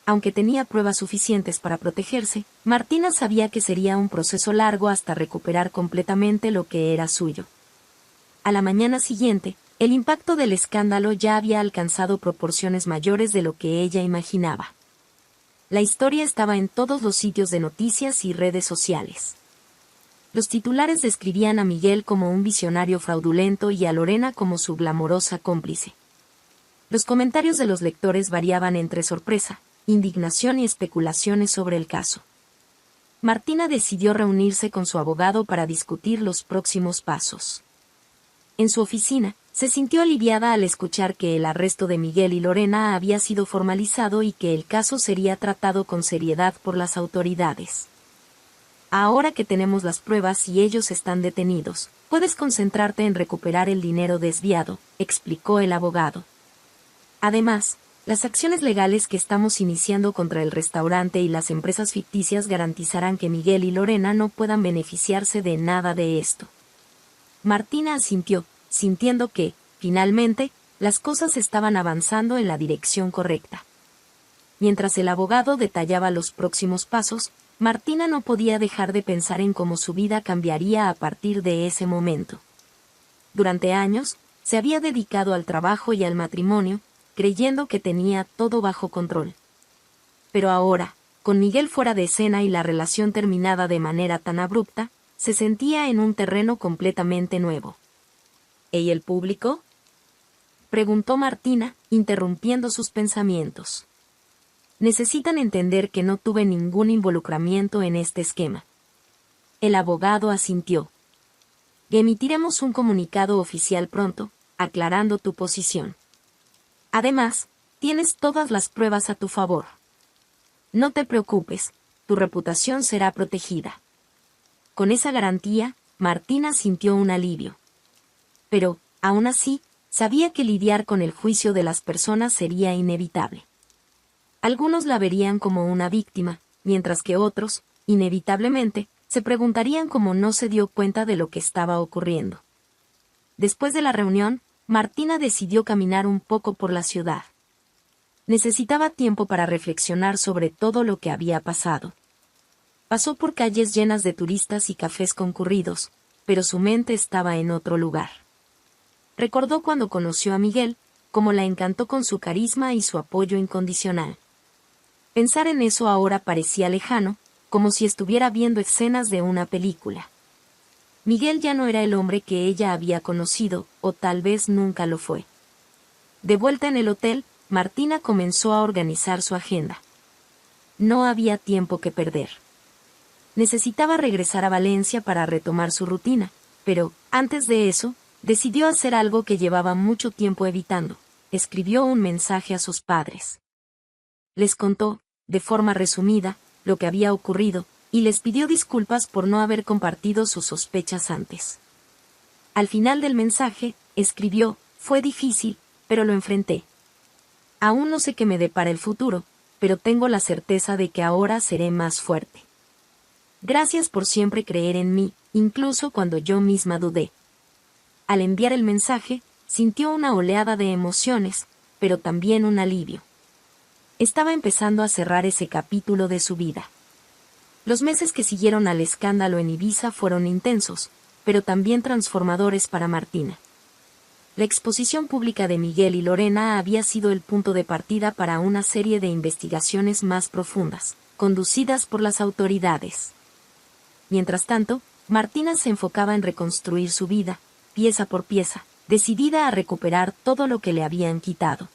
Aunque tenía pruebas suficientes para protegerse, Martina sabía que sería un proceso largo hasta recuperar completamente lo que era suyo. A la mañana siguiente, el impacto del escándalo ya había alcanzado proporciones mayores de lo que ella imaginaba. La historia estaba en todos los sitios de noticias y redes sociales. Los titulares describían a Miguel como un visionario fraudulento y a Lorena como su glamorosa cómplice. Los comentarios de los lectores variaban entre sorpresa, indignación y especulaciones sobre el caso. Martina decidió reunirse con su abogado para discutir los próximos pasos. En su oficina, se sintió aliviada al escuchar que el arresto de Miguel y Lorena había sido formalizado y que el caso sería tratado con seriedad por las autoridades. Ahora que tenemos las pruebas y ellos están detenidos, puedes concentrarte en recuperar el dinero desviado, explicó el abogado. Además, las acciones legales que estamos iniciando contra el restaurante y las empresas ficticias garantizarán que Miguel y Lorena no puedan beneficiarse de nada de esto. Martina asintió, sintiendo que, finalmente, las cosas estaban avanzando en la dirección correcta. Mientras el abogado detallaba los próximos pasos, Martina no podía dejar de pensar en cómo su vida cambiaría a partir de ese momento. Durante años, se había dedicado al trabajo y al matrimonio, creyendo que tenía todo bajo control. Pero ahora, con Miguel fuera de escena y la relación terminada de manera tan abrupta, se sentía en un terreno completamente nuevo. ¿Y el público?, preguntó Martina, interrumpiendo sus pensamientos. Necesitan entender que no tuve ningún involucramiento en este esquema. El abogado asintió. Emitiremos un comunicado oficial pronto, aclarando tu posición. Además, tienes todas las pruebas a tu favor. No te preocupes, tu reputación será protegida. Con esa garantía, Martina sintió un alivio. Pero, aún así, sabía que lidiar con el juicio de las personas sería inevitable. Algunos la verían como una víctima, mientras que otros, inevitablemente, se preguntarían cómo no se dio cuenta de lo que estaba ocurriendo. Después de la reunión, Martina decidió caminar un poco por la ciudad. Necesitaba tiempo para reflexionar sobre todo lo que había pasado. Pasó por calles llenas de turistas y cafés concurridos, pero su mente estaba en otro lugar. Recordó cuando conoció a Miguel, cómo la encantó con su carisma y su apoyo incondicional. Pensar en eso ahora parecía lejano, como si estuviera viendo escenas de una película. Miguel ya no era el hombre que ella había conocido, o tal vez nunca lo fue. De vuelta en el hotel, Martina comenzó a organizar su agenda. no había tiempo que perder. Necesitaba regresar a Valencia para retomar su rutina, pero, antes de eso, decidió hacer algo que llevaba mucho tiempo evitando. Escribió un mensaje a sus padres. Les contó, de forma resumida, lo que había ocurrido, y les pidió disculpas por no haber compartido sus sospechas antes. Al final del mensaje, escribió: fue difícil, pero lo enfrenté. Aún no sé qué me depara el futuro, pero tengo la certeza de que ahora seré más fuerte. Gracias por siempre creer en mí, incluso cuando yo misma dudé. Al enviar el mensaje, sintió una oleada de emociones, pero también un alivio. Estaba empezando a cerrar ese capítulo de su vida. Los meses que siguieron al escándalo en Ibiza fueron intensos, pero también transformadores para Martina. La exposición pública de Miguel y Lorena había sido el punto de partida para una serie de investigaciones más profundas, conducidas por las autoridades. Mientras tanto, Martina se enfocaba en reconstruir su vida, pieza por pieza, decidida a recuperar todo lo que le habían quitado.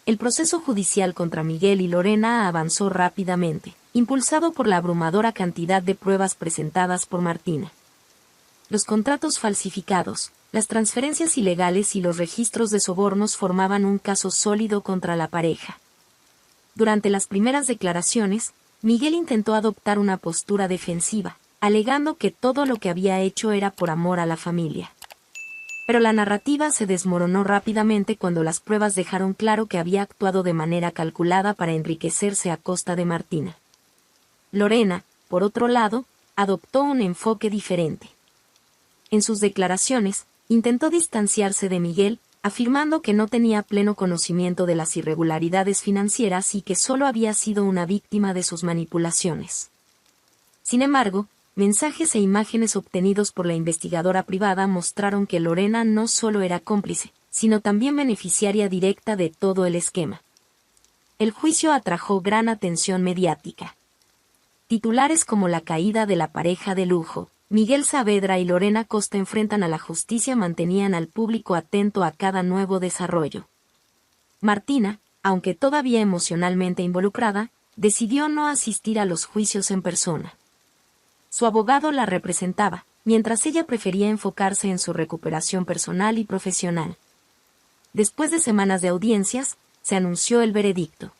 El proceso judicial contra Miguel y Lorena avanzó rápidamente, impulsado por la abrumadora cantidad de pruebas presentadas por Martina. Los contratos falsificados, las transferencias ilegales y los registros de sobornos formaban un caso sólido contra la pareja. Durante las primeras declaraciones, Miguel intentó adoptar una postura defensiva, alegando que todo lo que había hecho era por amor a la familia. Pero la narrativa se desmoronó rápidamente cuando las pruebas dejaron claro que había actuado de manera calculada para enriquecerse a costa de Martina. Lorena, por otro lado, adoptó un enfoque diferente. En sus declaraciones, intentó distanciarse de Miguel, afirmando que no tenía pleno conocimiento de las irregularidades financieras y que solo había sido una víctima de sus manipulaciones. Sin embargo, mensajes e imágenes obtenidos por la investigadora privada mostraron que Lorena no solo era cómplice, sino también beneficiaria directa de todo el esquema. El juicio atrajo gran atención mediática. Titulares como la caída de la pareja de lujo, Miguel Saavedra y Lorena Costa enfrentan a la justicia mantenían al público atento a cada nuevo desarrollo. Martina, aunque todavía emocionalmente involucrada, decidió no asistir a los juicios en persona. Su abogado la representaba, mientras ella prefería enfocarse en su recuperación personal y profesional. Después de semanas de audiencias, se anunció el veredicto.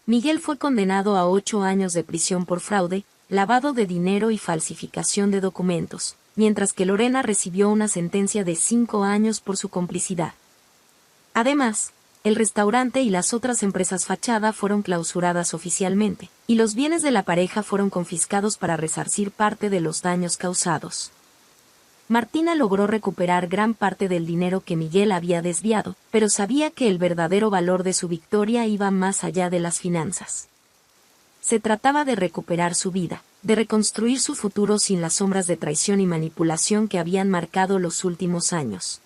Miguel fue condenado a 8 años de prisión por fraude, lavado de dinero y falsificación de documentos, mientras que Lorena recibió una sentencia de 5 años por su complicidad. Además, el restaurante y las otras empresas fachada fueron clausuradas oficialmente, y los bienes de la pareja fueron confiscados para resarcir parte de los daños causados. Martina logró recuperar gran parte del dinero que Miguel había desviado, pero sabía que el verdadero valor de su victoria iba más allá de las finanzas. Se trataba de recuperar su vida, de reconstruir su futuro sin las sombras de traición y manipulación que habían marcado los últimos años.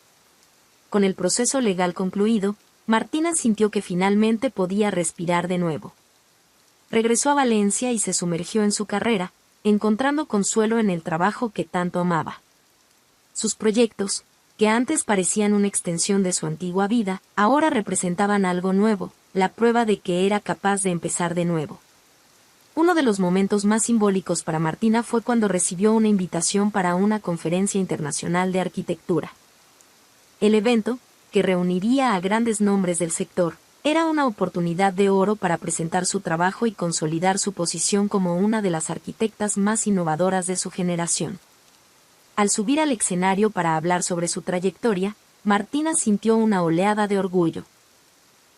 Con el proceso legal concluido, Martina sintió que finalmente podía respirar de nuevo. Regresó a Valencia y se sumergió en su carrera, encontrando consuelo en el trabajo que tanto amaba. Sus proyectos, que antes parecían una extensión de su antigua vida, ahora representaban algo nuevo, la prueba de que era capaz de empezar de nuevo. Uno de los momentos más simbólicos para Martina fue cuando recibió una invitación para una conferencia internacional de arquitectura. El evento, que reuniría a grandes nombres del sector, era una oportunidad de oro para presentar su trabajo y consolidar su posición como una de las arquitectas más innovadoras de su generación. Al subir al escenario para hablar sobre su trayectoria, Martina sintió una oleada de orgullo.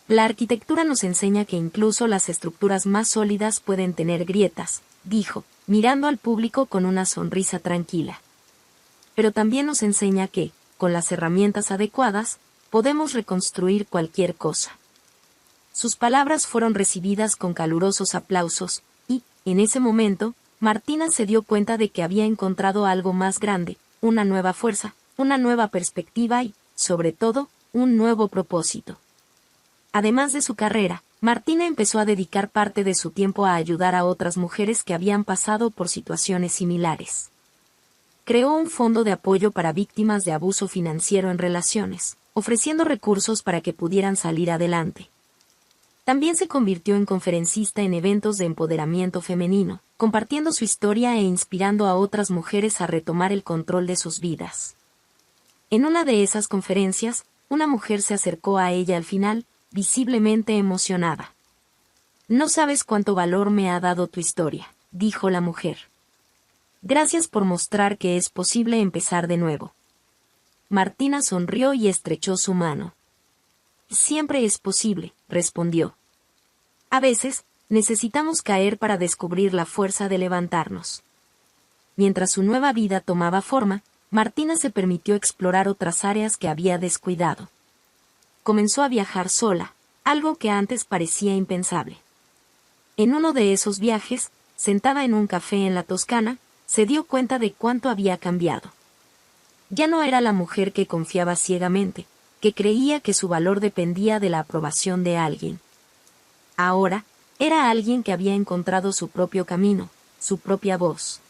La arquitectura nos enseña que incluso las estructuras más sólidas pueden tener grietas, dijo, mirando al público con una sonrisa tranquila. Pero también nos enseña que, con las herramientas adecuadas, podemos reconstruir cualquier cosa. Sus palabras fueron recibidas con calurosos aplausos, y, en ese momento, Martina se dio cuenta de que había encontrado algo más grande, una nueva fuerza, una nueva perspectiva y, sobre todo, un nuevo propósito. Además de su carrera, Martina empezó a dedicar parte de su tiempo a ayudar a otras mujeres que habían pasado por situaciones similares. Creó un fondo de apoyo para víctimas de abuso financiero en relaciones, ofreciendo recursos para que pudieran salir adelante. También se convirtió en conferencista en eventos de empoderamiento femenino, compartiendo su historia e inspirando a otras mujeres a retomar el control de sus vidas. En una de esas conferencias, una mujer se acercó a ella al final, visiblemente emocionada. «No sabes cuánto valor me ha dado tu historia», dijo la mujer. «Gracias por mostrar que es posible empezar de nuevo». Martina sonrió y estrechó su mano. «Siempre es posible», respondió. «A veces, necesitamos caer para descubrir la fuerza de levantarnos». Mientras su nueva vida tomaba forma, Martina se permitió explorar otras áreas que había descuidado. Comenzó a viajar sola, algo que antes parecía impensable. En uno de esos viajes, sentada en un café en la Toscana, se dio cuenta de cuánto había cambiado. Ya no era la mujer que confiaba ciegamente, que creía que su valor dependía de la aprobación de alguien. Ahora, era alguien que había encontrado su propio camino, su propia voz.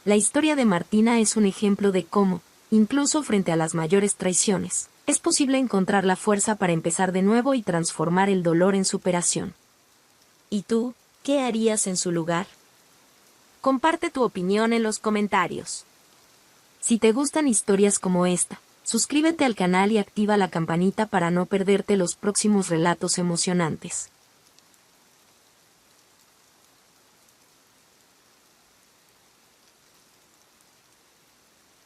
La historia de Martina es un ejemplo de cómo, incluso frente a las mayores traiciones, es posible encontrar la fuerza para empezar de nuevo y transformar el dolor en superación. ¿Y tú, qué harías en su lugar? Comparte tu opinión en los comentarios. Si te gustan historias como esta, suscríbete al canal y activa la campanita para no perderte los próximos relatos emocionantes.